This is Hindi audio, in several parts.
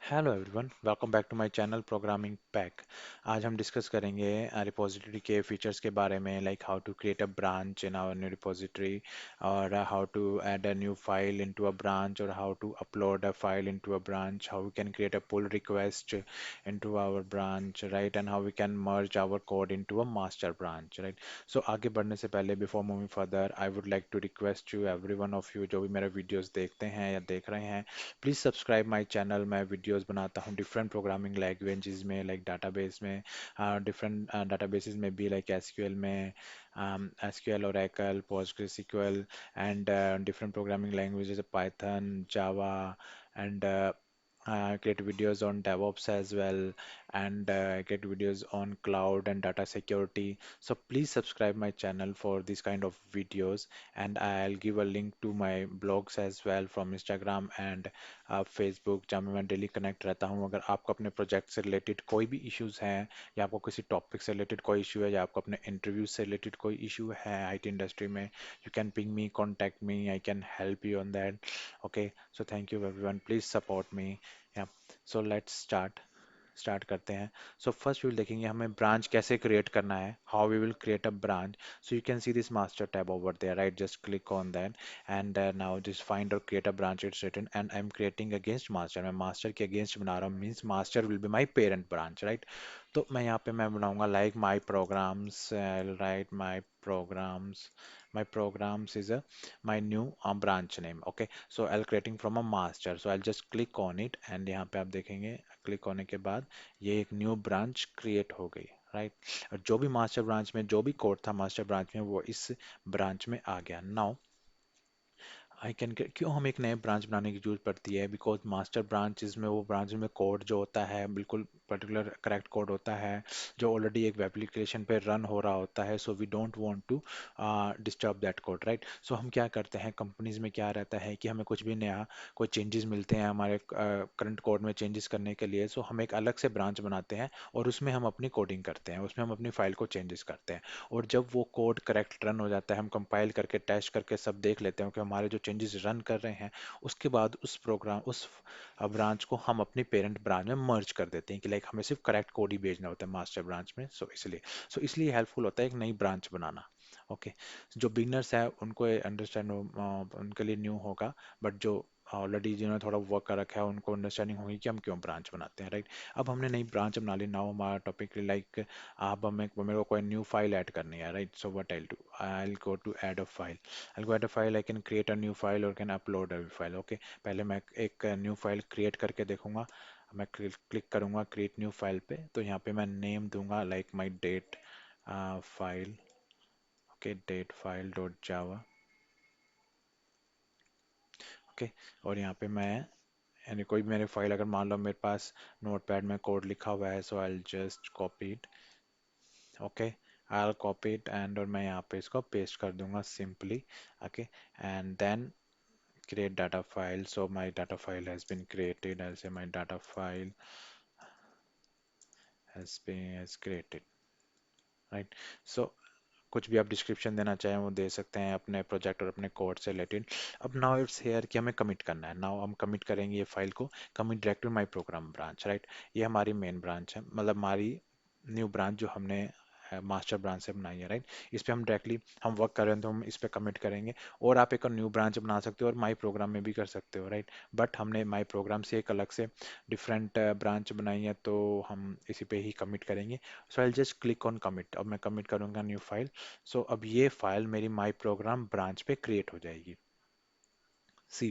Hello everyone, welcome back to my channel Programming Pack. आज हम डिस्कस करेंगे रिपोजिटरी के फीचर्स के बारे में, like how to create a branch in our new repository, और how to add a new file into a branch, और how to upload a file into a branch, how we can create a pull request into our branch, right, and how we can merge our code into a master branch, right. So आगे बढ़ने से पहले, before moving further, I would like to request you, every one of you जो भी मेरे वीडियोस देखते हैं या देख रहे हैं, प्लीज़ सब्सक्राइब माय चैनल। मैं वीडियोस बनाता हूँ डिफरेंट प्रोग्रामिंग लैंग्वेजेस में, लाइक डाटाबेस में, डिफरेंट डाटाबेसेस में भी, लाइक एसक्यूएल में, SQL, Oracle, PostgreSQL, and different programming languages, Python, Java, and create videos on DevOps as well, and get videos on cloud and data security. So please subscribe my channel for this kind of videos, and I'll give a link to my blogs as well from Instagram and Facebook, जहाँ मैं डेली कनेक्ट रहता हूँ। अगर आपको अपने प्रोजेक्ट से रिलेटेड कोई भी इश्यूज हैं, या आपको किसी टॉपिक से रिलेटेड कोई इशू है, या आपको अपने इंटरव्यू से रिलेटेड कोई इशू है आईटी इंडस्ट्री में, you can ping me, contact me, I can help you on that. Okay, so thank you everyone, please support me. या सो लेट्स स्टार्ट करते हैं। सो फर्स्ट विल देखेंगे हमें ब्रांच कैसे क्रिएट करना है, how we will create a branch. So you can see this master tab over there, right, just click on that, and now just find or create a branch. It's written and I'm creating against master, मैं master के against बना रहा हूँ, means master will be my parent branch, right? तो मैं यहाँ पे मैं बनाऊंगा like my programs, I'll write my programs is a my new branch name. Okay, so I'll creating from a master, so I'll just click on it, and यहाँ पे आप देखेंगे क्लिक होने के बाद ये एक न्यू ब्रांच क्रिएट हो गई, राइट। और जो भी मास्टर ब्रांच में जो भी कोड था मास्टर ब्रांच में, वो इस ब्रांच में आ गया। नाउ आई कैन गेट, क्यों हम एक नए ब्रांच बनाने की जरूरत पड़ती है? बिकॉज मास्टर ब्रांचेस में, वो ब्रांच में कोड जो होता है बिल्कुल पर्टिकुलर करेक्ट कोड होता है, जो ऑलरेडी एक वेब एप्लीकेशन पे रन हो रहा होता है। So we don't want to disturb that code, right. So हम क्या करते हैं, कंपनीज में क्या रहता है कि हमें कुछ भी नया कोई चेंजेस मिलते हैं हमारे करंट कोड में चेंजेस करने के लिए, सो हम एक अलग से ब्रांच बनाते हैं और उसमें हम अपनी कोडिंग करते हैं, उसमें हम अपनी फाइल को चेंजेस करते हैं। और जब वो कोड करेक्ट रन हो जाता है, हम कंपाइल करके टेस्ट करके सब देख लेते हैं कि हमारे जो चेंजेस रन कर रहे हैं, उसके बाद उस ब्रांच को हम अपनी पेरेंट ब्रांच में मर्ज कर देते हैं, कि लाइक हमें सिर्फ करेक्ट कोड ही भेजना होता है मास्टर ब्रांच में। सो इसलिए हेल्पफुल होता है एक नई ब्रांच बनाना। ओके, जो बिगनर्स है उनको अंडरस्टैंड उनके लिए न्यू होगा, बट जो ऑलरेडी जिन्होंने थोड़ा वर्क कर रखा है उनको अंडरस्टैंडिंग होगी कि हम क्यों ब्रांच बनाते हैं, राइट। अब हमने नई ब्रांच बना ली, नाउ हमारा टॉपिक लाइक, आप हमें मेरे को कोई न्यू फाइल ऐड करनी है, right. So what I do, I go to add a file, I go add a file, I can create a new file और can upload a file. Okay, पहले मैं एक न्यू फाइल क्रिएट करके देखूंगा। मैं क्लिक करूंगा क्रिएट न्यू फाइल पे, तो यहाँ पे मैं नेम दूंगा like my data file. Okay, data file dot Java. Okay, और यहाँ पे मैं, यानी कोई भी मेरे फाइल, अगर मान लो मेरे पास नोटपैड में कोड लिखा हुआ है, so I just copy it. Okay, I'll copy it, and और मैं यहाँ पे इसको पेस्ट कर दूंगा simply. Okay, and then create data file. So my data file has been created. I'll say my data file has created, right? So कुछ भी आप डिस्क्रिप्शन देना चाहें वो दे सकते हैं अपने प्रोजेक्ट और अपने कोड से रिलेटेड। अब नाउ इट्स हेयर कि हमें कमिट करना है। नाउ हम कमिट करेंगे ये फाइल को, commit direct to my program branch, right. ये हमारी मेन ब्रांच है, मतलब हमारी न्यू ब्रांच जो हमने मास्टर ब्रांच से बनाई है, राइट। इस पे हम डायरेक्टली हम वर्क कर रहे हैं तो हम इस पे कमिट करेंगे। और आप एक न्यू ब्रांच बना सकते हो और माई प्रोग्राम में भी कर सकते हो, राइट। बट हमने माई प्रोग्राम से एक अलग से डिफरेंट ब्रांच बनाई है, तो हम इसी पे ही कमिट करेंगे। So I just click on commit, अब मैं कमिट करूंगा न्यू फाइल। सो अब ये फाइल मेरी माई प्रोग्राम ब्रांच पे क्रिएट हो जाएगी। सी,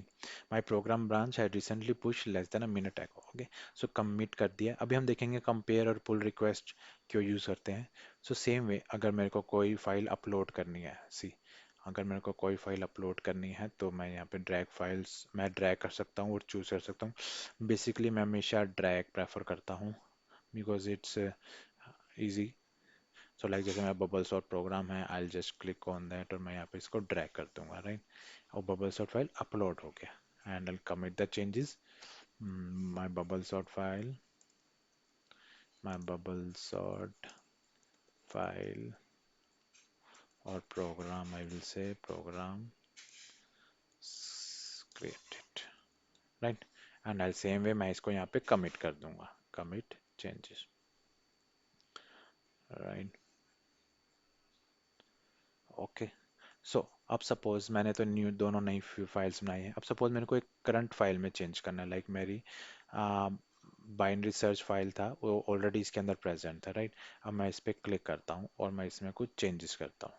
माई प्रोग्राम ब्रांच है recently push less than a minute एगो। ओके, सो कमिट कर दिया। अभी हम देखेंगे कंपेयर और पुल रिक्वेस्ट क्यों यूज करते हैं। सो सेम वे, अगर मेरे को कोई फाइल अपलोड करनी है, सी, अगर मेरे को कोई फाइल अपलोड करनी है तो मैं यहाँ पे ड्रैग फाइल्स मैं ड्रैग कर सकता हूँ और चूज कर सकता हूँ। बेसिकली मैं हमेशा ड्रैग प्रेफर करता हूँ, because it's easy. So like जैसे मेरा बबल सॉर्ट प्रोग्राम है, आई जस्ट क्लिक ऑन दैट और मैं यहाँ पे इसको ड्रैग कर दूंगा, राइट। और बबल सॉर्ट फाइल अपलोड हो गया, and I commit the changes. My bubble sort file, my bubble sort file और program, I will say program created, right, and I same way मैं इसको यहाँ पे कमिट कर दूंगा, commit changes, right. Okay, so अब सपोज मैंने तो न्यू दोनों नई फाइल्स बनाई हैं। अब सपोज मेरे को एक करंट फाइल में चेंज करना है, लाइक मेरी बाइनरी सर्च फाइल था वो ऑलरेडी इसके अंदर प्रेजेंट था, राइट। अब मैं इस पर क्लिक करता हूँ और मैं इसमें कुछ चेंजेस करता हूँ।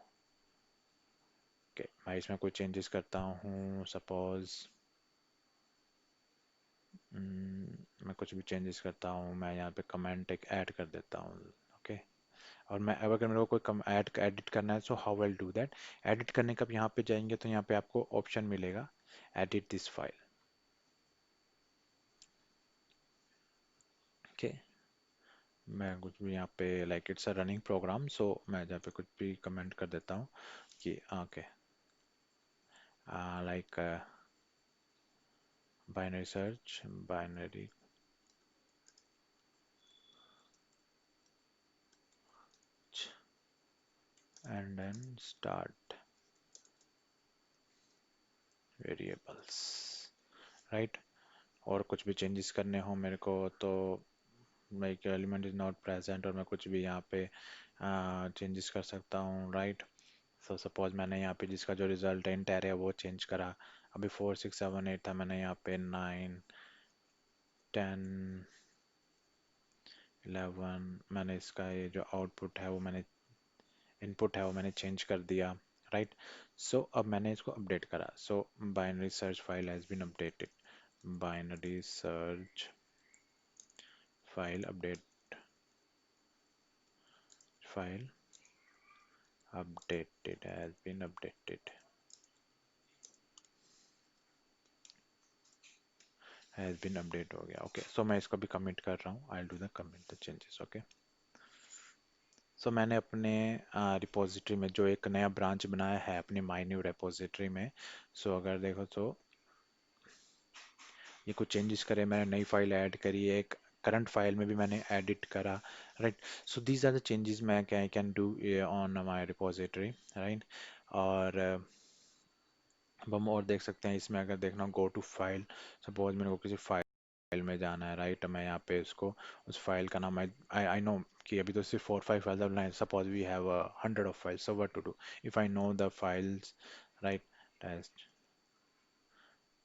ओके, मैं इसमें कुछ चेंजेस करता हूँ, सपोज मैं कुछ भी चेंजेस करता हूँ, मैं यहाँ पे कमेंट एक ऐड कर देता हूँ। ओके, और मैं अगर मेरे को कोई कम ऐड एडिट करना है, so how will do that. Edit करने का यहाँ पे जाएंगे तो यहाँ पे आपको ऑप्शन मिलेगा एडिट दिस फाइल। ओके, मैं कुछ भी यहाँ पे like it's a running program, so मैं यहाँ पे कुछ भी कमेंट कर देता हूँ कि okay, like binary search, binary and then start variables, right. और कुछ भी चेंजेस करने हो मेरे को तो like element is not present, और मैं कुछ भी यहाँ पे चेंजेस कर सकता हूँ, राइट। सो सपोज मैंने यहाँ पे जिसका जो रिजल्ट है इंट है वो चेंज करा। अभी 4 6 7 8 था, मैंने यहाँ पे 9 10 11 मैंने इसका ये जो आउटपुट है वो मैंने इनपुट है वो मैंने चेंज कर दिया, राइट। सो अब मैंने इसको अपडेट करा, so binary search file has been updated, binary search file update, file updated has been updated, has been update हो गया। ओके, सो मैं इसको भी कमिट कर रहा हूँ, I do the commit the changes. Okay, so मैंने अपने रिपोजिटरी में जो एक नया ब्रांच बनाया है अपनी माई न्यू रिपोजिटरी में, सो अगर देखो तो ये कुछ चेंजेस करे, मैंने नई फाइल ऐड करी है, एक करंट फाइल में भी मैंने एडिट करा, right. So these are the changes मैं can do on my repository, right. और अब हम और देख सकते हैं इसमें, अगर देखना गो टू फाइल, सपोज मेरे को किसी फाइल में जाना है, राइट। मैं यहाँ पे उसको उस फाइल का नाम आई आई नो कि अभी तो सिर्फ 4 5 फाइल्स बनाए, suppose we have 100 of files, so what to do if I know the files, right? Test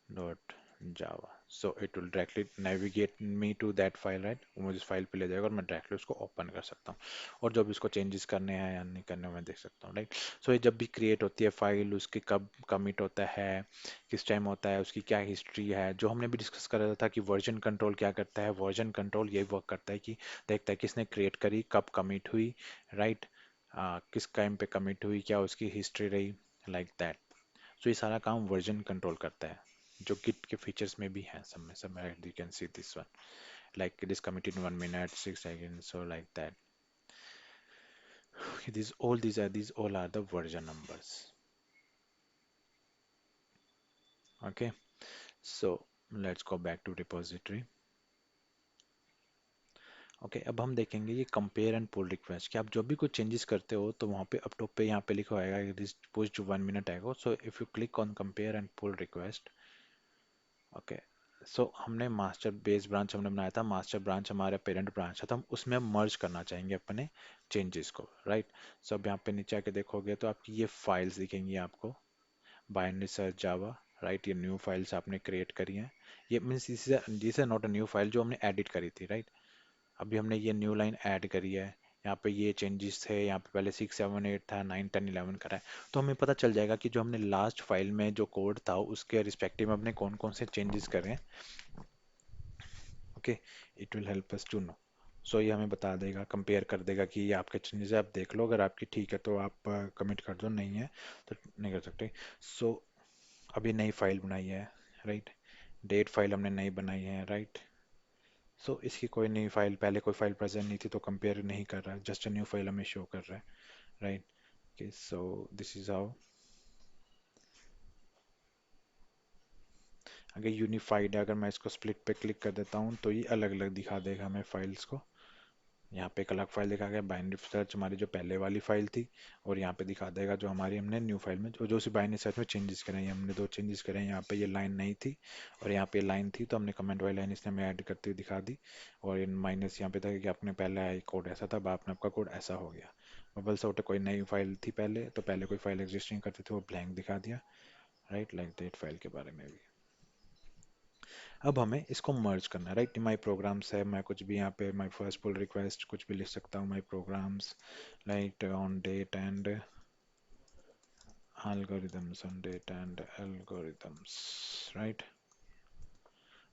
dot java, so it will directly navigate me to that file, right। वो मुझे इस फाइल पे ले जाएगा और मैं डायरेक्टली उसको ओपन कर सकता हूँ, और जो भी उसको चेंजेस करने हैं या नहीं करने मैं देख सकता हूँ, राइट। सो ये जब भी क्रिएट होती है फाइल, उसकी कब कमिट होता है, किस टाइम होता है, उसकी क्या हिस्ट्री है, जो हमने भी डिस्कस कर रहा था कि वर्जन कंट्रोल क्या करता है। वर्जन कंट्रोल यही वर्क करता है कि देखता है किसने क्रिएट करी, कब कमिट हुई, राइट, किस टाइम पे कमिट हुई, क्या उसकी हिस्ट्री रही, लाइक दैट। सो ये सारा काम वर्जन कंट्रोल करता है, जो गिट के फीचर्स में भी है, सब में you can see this one, like it is committed in 1 minute 6 seconds, so like that। These all are the version numbers। Okay, so let's go back to repository। Okay, अब हम देखेंगे ये कंपेयर एंड पुल रिक्वेस्ट, कि आप जो भी कुछ चेंजेस करते हो तो वहाँ पे अप टॉप पे यहाँ पे लिखा होगा this push 1 minute ago, so if you click on compare and pull request, okay, so हमने मास्टर बेस ब्रांच हमने बनाया था, मास्टर ब्रांच हमारा पेरेंट ब्रांच है, तो हम उसमें मर्ज करना चाहेंगे अपने चेंजेस को, राइट। सो अब यहाँ पे नीचे आके देखोगे तो आपकी ये फाइल्स दिखेंगी आपको, बाइनरी सर्च जावा, राइट। ये न्यू फाइल्स आपने क्रिएट करी हैं, ये means this is not a new file, जो हमने एडिट करी थी, राइट। अभी हमने ये न्यू लाइन ऐड करी है, यहाँ पे ये चेंजेस थे, यहाँ पे पहले 6 7 8 था, 9 10 11 करा है, तो हमें पता चल जाएगा कि जो हमने लास्ट फाइल में जो कोड था उसके रिस्पेक्टिव में हमने कौन कौन से चेंजेस करे हैं। Okay, it will help us to know, so ये हमें बता देगा, कंपेयर कर देगा कि ये आपके चेंजेस है, आप देख लो, अगर आपकी ठीक है तो आप कमिट कर दो, नहीं है तो नहीं कर सकते। सो अभी नई फाइल बनाई है, राइट। डेट फाइल हमने नई बनाई है, राइट। सो इसकी कोई नई फाइल, पहले कोई फाइल प्रेजेंट नहीं थी तो कंपेयर नहीं कर रहा है, जस्ट अ न्यू फाइल हमें शो कर रहा है, right. Okay, so this is how, अगर यूनिफाइड है, अगर मैं इसको स्प्लिट पे क्लिक कर देता हूँ तो ये अलग अलग दिखा देगा हमें फाइल्स को, यहाँ पे एक अलग फाइल दिखा गया बाइनरी सर्च हमारी जो पहले वाली फाइल थी, और यहाँ पे दिखा देगा जो हमारी हमने न्यू फाइल में जो जो सी बाइनरी सर्च में चेंजेस करे हैं। हमने दो चेंजेस करे हैं, यहाँ पे ये लाइन नहीं थी और यहाँ पे लाइन थी, तो हमने कमेंट वाली लाइन इसने हमें ऐड करते हुए दिखा दी। और इन माइनस यहाँ पे था कि आपने पहले कोड ऐसा था, अब आपने आपका कोड ऐसा हो गया। बबल सॉर्ट कोई नई फाइल थी पहले, तो पहले कोई फाइल एग्जिस्टिंग करती थी वो ब्लैंक दिखा दिया, राइट, लाइक दैट फाइल के बारे में भी। अब हमें इसको मर्ज करना है, राइट। माई प्रोग्राम्स है, मैं कुछ भी यहाँ पे माई फर्स्ट पुल रिक्वेस्ट कुछ भी लिख सकता हूँ, my programs like on date and algorithms, on date and algorithms, right।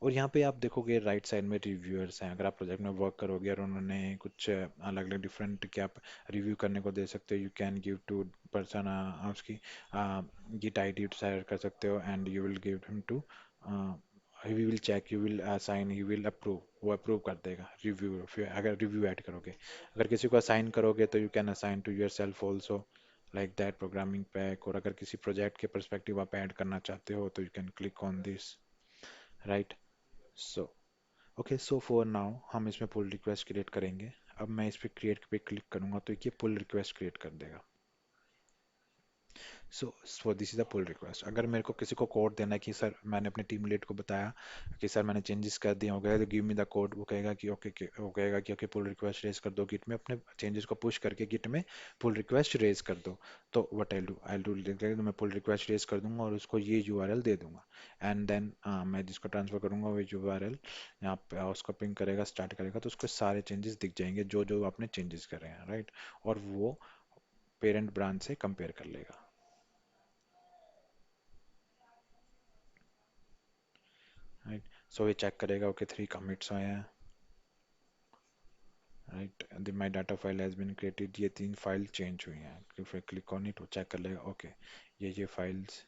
और यहाँ पे आप देखोगे राइट साइड में रिव्यूअर्स हैं। अगर आप प्रोजेक्ट में वर्क करोगे और उन्होंने कुछ अलग अलग डिफरेंट क्या आप रिव्यू करने को दे सकते हो, you can give to person उसकी गिट आईडी शेयर कर सकते हो, and you will give him to he will check, you will assign, he will approve, वो अप्रूव कर देगा रिव्यू। फिर अगर रिव्यू ऐड करोगे, अगर किसी को असाइन करोगे तो you can assign to yourself also, like that Programming Pack. और अगर किसी प्रोजेक्ट के परस्पेक्टिव आप ऐड करना चाहते हो तो you can click on this, right. So okay, so for now हम इसमें पुल रिक्वेस्ट क्रिएट करेंगे। अब मैं इस पे क्रिएट पे क्लिक करूंगा तो ये पुल रिक्वेस्ट क्रिएट कर देगा। So this is a pull request. अगर मेरे को किसी को कोड देना है कि सर, मैंने अपने टीम लीड को बताया कि सर मैंने चेंजेस कर दिए हो गए, तो गिव मी द कोड, वो कहेगा कि ओके, वो कहेगा कि ओके पुल रिक्वेस्ट रेज कर दो गिट में, अपने चेंजेस को पुश करके गिट में पुल रिक्वेस्ट रेज कर दो। तो व्हाट आई डू तो मैं पुल रिक्वेस्ट रेज कर दूंगा और उसको ये यूआरएल दे दूंगा, एंड देन मैं जिसको ट्रांसफर करूंगा वो यूआरएल यहाँ पे उसको पिंग करेगा, स्टार्ट करेगा, तो उसको सारे चेंजेस दिख जाएंगे जो जो आपने चेंजेस करे हैं, राइट। और वो पेरेंट ब्रांच से कंपेयर कर लेगा, राइट। सो ये चेक करेगा ओके 3 कमिट्स आए हैं, right, the my data file has been created, ये 3 फाइल चेंज हुई हैं। फिर क्लिक ऑन इट, वो चेक कर लेगा ओके ये फाइल्स,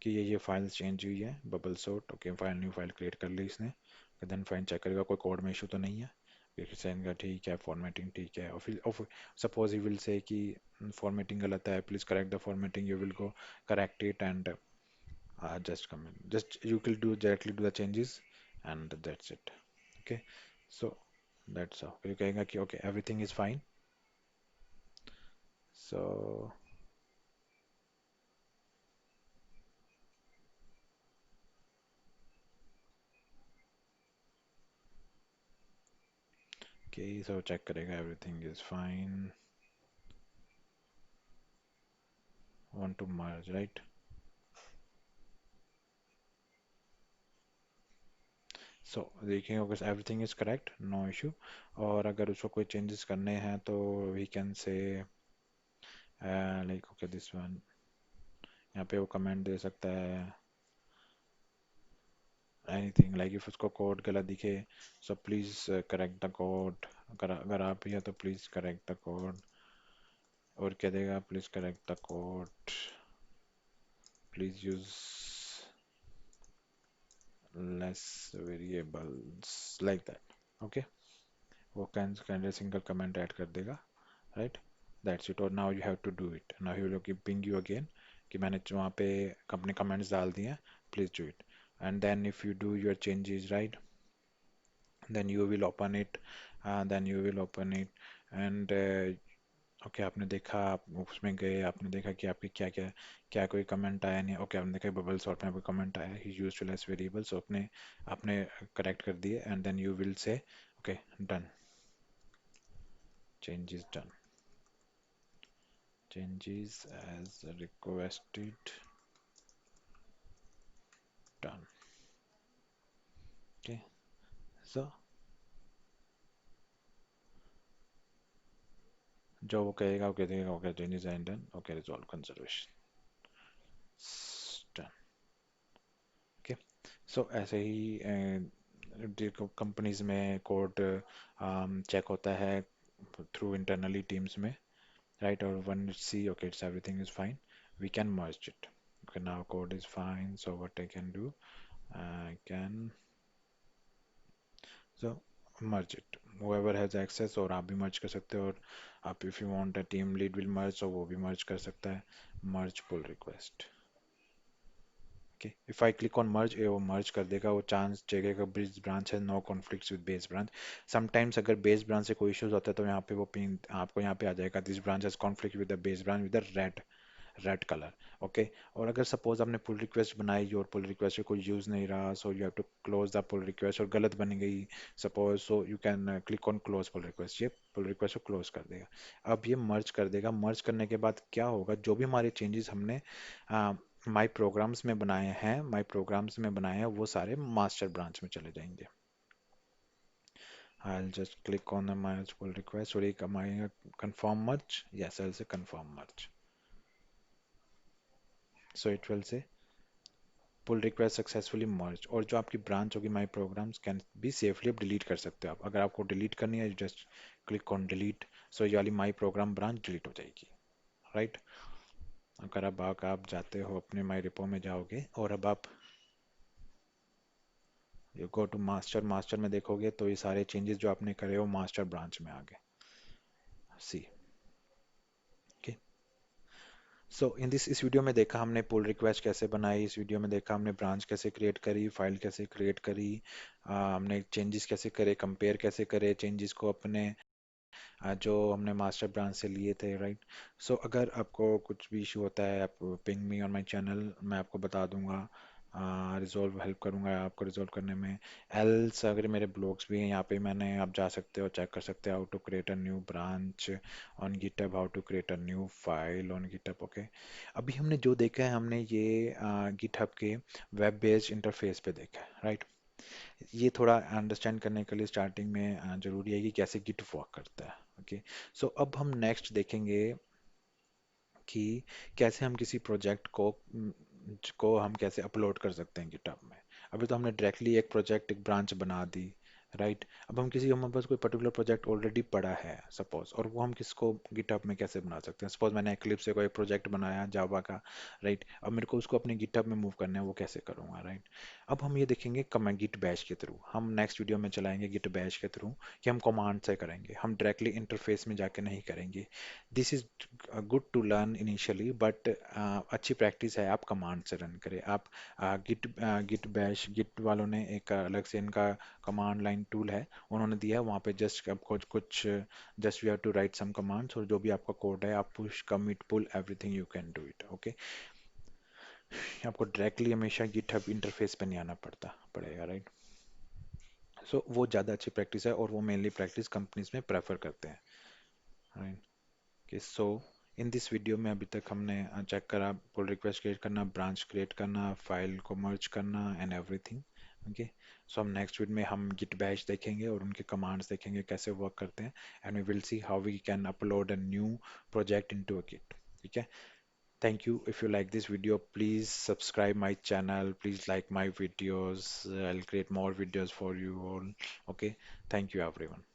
कि ये फाइल्स चेंज हुई है, bubble sort, okay file new file create कर ली इसने। देन फाइल चेक करेगा कोई कोड में इशू तो नहीं है, फिर सेंड का ठीक है, फॉर्मेटिंग ठीक है, और फिर सपोज ही विल से कि फॉर्मेटिंग गलत है, please correct the formatting, you will go correct it and just come in, just you will do directly do the changes and that's it, okay। So that's all, you कहेगा कि okay everything is fine। So okay, so check करेगा everything is fine, want to merge, right। So देखिए अगर everything is correct, no issue। और अगर उसको कोई changes करने हैं तो we can say like okay this one, यहाँ पे वो comment दे सकता है anything, like if उसको कोड गलत दिखे, so please correct the code। अगर अगर आप ही है तो please correct the code। और क्या देगा, please correct the code, please use less variables, like that, okay. वो कैन सिंगल कमेंट ऐड कर देगा, राइट, दैट्स इट। और now you have to do it, now he will ping you again कि मैंने वहाँ पे अपने कमेंट्स डाल दिए हैं, please do it. And then if you do your changes, right, then you will open it, then you will open it and okay आपने देखा, आप उसमें गए, आपने देखा कि आपके क्या क्या क्या कोई कमेंट आया नहीं, ओके आपने देखा बबल सॉर्ट में आपको कमेंट आया, he used to less variables, आपने आपने करेक्ट कर दिए, and then you will say okay done, changes done, changes as requested done, okay. So जो वो कहेगा ओके देगा, okay changes and done, okay resolve conservation done, okay. So ऐसे ही कंपनीज में कोड चेक होता है थ्रू इंटरनली टीम्स में, right, or when you see okay it's everything is fine, we can merge it, okay now code is fine, so what I can do, I can so merge it, whoever has access, और आप भी merge कर सकते हो, और आप if you want a team lead will merge, so वो भी merge कर सकता है, merge pull request, okay, if I click on merge, ये वो मर्ज कर देगा, वो चांस चेकेगा बेस ब्रांच है, no conflicts with base branch. Sometimes अगर बेस ब्रांच से कोई इश्यूज होता है तो यहाँ पे वो पिन आपको यहाँ पे आ जाएगा, this branch has conflict with the base branch with the red colour. Okay, और अगर सपोज आपने पुल रिक्वेस्ट बनाई और पुल रिक्वेस्ट से कोई यूज नहीं रहा, so you have to close the pull request, और गलत बन गई suppose, so you can click on close pull request, ये पुल रिक्वेस्ट को क्लोज कर देगा। अब ये मर्ज कर देगा, मर्ज करने के बाद क्या होगा, जो भी हमारे चेंजेस हमने माई प्रोग्राम्स में बनाए हैं, माई प्रोग्राम्स में बनाए हैं, वो सारे मास्टर ब्रांच में चले जाएंगे। I'll just click on the merge pull request, और एक हमारे confirm merge, yes, I'll say confirm merge, so it will say pull request successfully merge. और जो आपकी ब्रांच होगी my programs can be safely, अब डिलीट कर सकते हो आप, अगर आपको डिलीट करनी है just click on delete, so ये वाली माई प्रोग्राम ब्रांच डिलीट हो जाएगी, राइट। अगर अब आप जाते हो अपने माई रिपो में जाओगे और अब आप you go to master, master में देखोगे तो ये सारे चेंजेस जो आपने करे हो मास्टर ब्रांच में आ गए, सी। ओके, सो इन दिस, इस वीडियो में देखा हमने पुल रिक्वेस्ट कैसे बनाई, इस वीडियो में देखा हमने ब्रांच कैसे क्रिएट करी, फाइल कैसे क्रिएट करी, हमने चेंजेस कैसे करे, कंपेयर कैसे करे चेंजेस को अपने जो हमने मास्टर ब्रांच से लिए थे, राइट। सो अगर आपको कुछ भी इशू होता है, आप ping me on my channel, मैं आपको बता दूंगा, रिजॉल्व हेल्प करूंगा आपको रिजॉल्व करने में। एल्स अगर मेरे ब्लॉग्स भी हैं यहाँ पे, मैंने, आप जा सकते हो चेक कर सकते हो, how to create a new branch on GitHub, how to create a new file on GitHub. Okay, अभी हमने जो देखा है, हमने ये गिटहब के वेब बेस्ड इंटरफेस पे देखा है, राइट। ये थोड़ा अंडरस्टैंड करने के लिए स्टार्टिंग में जरूरी है कि कैसे गिट वर्क करता है। ओके, सो अब हम नेक्स्ट देखेंगे कि कैसे हम किसी प्रोजेक्ट को हम कैसे अपलोड कर सकते हैं गिटहब में। अभी तो हमने डायरेक्टली एक प्रोजेक्ट, एक ब्रांच बना दी, राइट। अब हम किसी, हमारे पास कोई पर्टिकुलर प्रोजेक्ट ऑलरेडी पड़ा है सपोज, और वो हम किसको गिटहब में कैसे बना सकते हैं। सपोज मैंने एक्लिप्स से कोई प्रोजेक्ट बनाया जावा का, राइट। अब मेरे को उसको अपने गिटहब में मूव करना है, वो कैसे करूँगा, राइट। अब हम ये देखेंगे कमेंट गिट बैश के थ्रू, हम नेक्स्ट वीडियो में चलाएंगे गिट बैश के थ्रू कि हम कमांड से करेंगे, हम डायरेक्टली इंटरफेस में जाके नहीं करेंगे। This is good to learn initially, but अच्छी प्रैक्टिस है आप कमांड से रन करें। आप गिट बैश, गिट वालों ने एक अलग से इनका कमांड लाइन टूल है, उन्होंने दिया है वहाँ पे, जस्ट आपको कुछ just you have to write some commands, और जो भी आपका कोड है आप push commit pull everything you can do it. Okay, आपको डायरेक्टली हमेशा गिटहब इंटरफेस पे नहीं आना पड़ेगा, राइट। सो वो ज़्यादा अच्छी प्रैक्टिस है, और वो मेनली प्रैक्टिस कंपनीज में प्रेफर करते हैं, राइट। कि सो इन दिस वीडियो में अभी तक हमने चेक करा पुल रिक्वेस्ट क्रिएट करना, ब्रांच क्रिएट करना, फाइल को मर्ज करना एंड एवरीथिंग। ओके, सो हम नेक्स्ट वीडियो में हम गिट बैश देखेंगे और उनके कमांड्स देखेंगे कैसे वर्क करते हैं, and we will see how we can upload a new project into a git. ठीक है, thank you. If you like this video, please subscribe my channel, please like my videos, I'll create more videos for you all. Okay, thank you everyone.